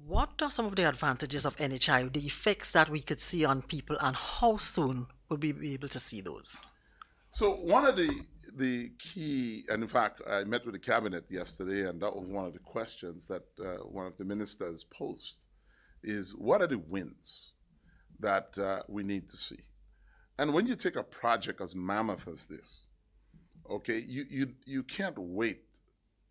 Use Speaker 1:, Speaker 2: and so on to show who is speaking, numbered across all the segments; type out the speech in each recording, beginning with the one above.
Speaker 1: What are some of the advantages of NHI, the effects that we could see on people, and how soon would we be able to see those?
Speaker 2: So one of the key, and in fact, I met with the cabinet yesterday, and that was one of the questions that one of the ministers posed: is what are the wins that we need to see? And when you take a project as mammoth as this, okay, you can't wait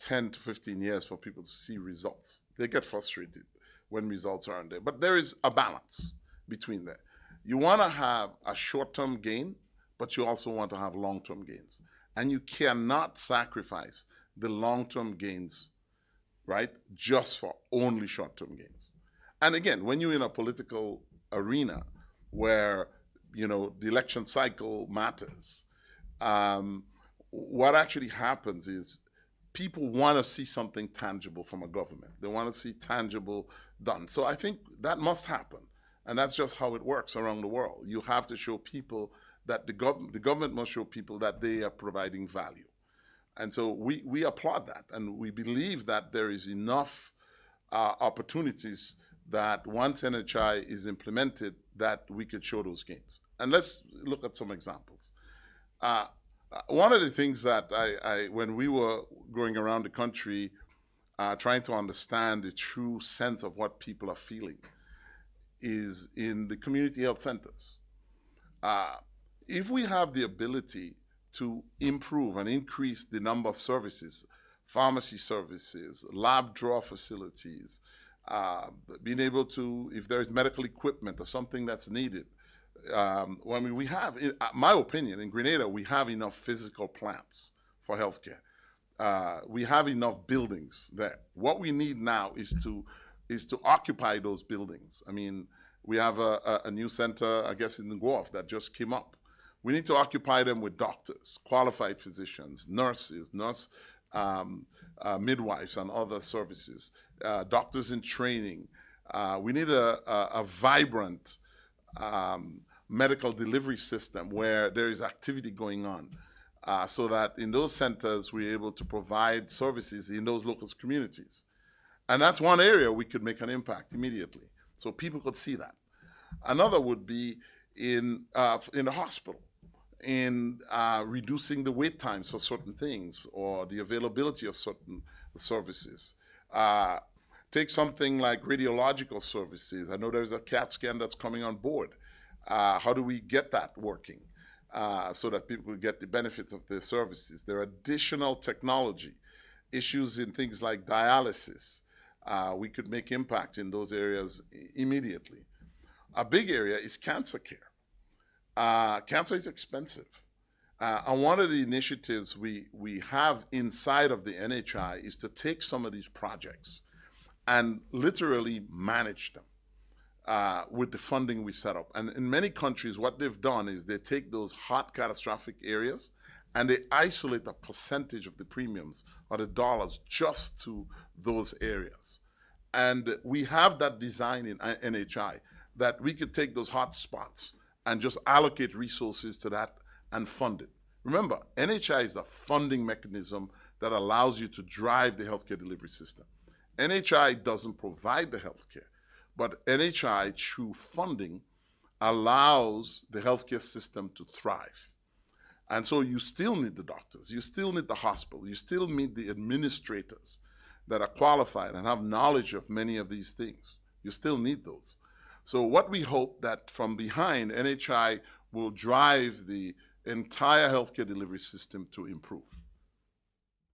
Speaker 2: 10 to 15 years for people to see results. They get frustrated when results aren't there. But there is a balance between that. You want to have a short-term gain, but you also want to have long-term gains. And you cannot sacrifice the long-term gains, right, just for only short-term gains. And again, when you're in a political arena where, the election cycle matters, what actually happens is people want to see something tangible from a government. They want to see tangible done. So I think that must happen. And that's just how it works around the world. You have to show people that the government must show people that they are providing value. And so we applaud that. And we believe that there is enough opportunities that once NHI is implemented, that we could show those gains. And let's look at some examples. One of the things that when we were going around the country trying to understand the true sense of what people are feeling is in the community health centers. If we have the ability to improve and increase the number of services, pharmacy services, lab draw facilities, being able to, if there is medical equipment or something that's needed, we have, in my opinion, in Grenada, we have enough physical plants for healthcare. We have enough buildings there. What we need now is to occupy those buildings. I mean, we have a new center, I guess, in the Gulf that just came up. We need to occupy them with doctors, qualified physicians, nurses, midwives, and other services, doctors in training. We need a vibrant medical delivery system where there is activity going on, so that in those centers we're able to provide services in those local communities. And that's one area we could make an impact immediately, so people could see that. Another would be in the hospital, in reducing the wait times for certain things or the availability of certain services. Take something like radiological services. I know there's a CAT scan that's coming on board. How do we get that working so that people get the benefits of their services? There are additional technology issues in things like dialysis. We could make impact in those areas immediately. A big area is cancer care. Cancer is expensive. And one of the initiatives we have inside of the NHI is to take some of these projects and literally manage them with the funding we set up. And in many countries, what they've done is they take those hot catastrophic areas and they isolate a percentage of the premiums or the dollars just to those areas. And we have that design in NHI that we could take those hot spots and just allocate resources to that and fund it. Remember, NHI is a funding mechanism that allows you to drive the healthcare delivery system. NHI doesn't provide the healthcare, but NHI, through funding, allows the healthcare system to thrive. And so you still need the doctors, you still need the hospital, you still need the administrators that are qualified and have knowledge of many of these things. You still need those. So what we hope that from behind, NHI will drive the entire healthcare delivery system to improve.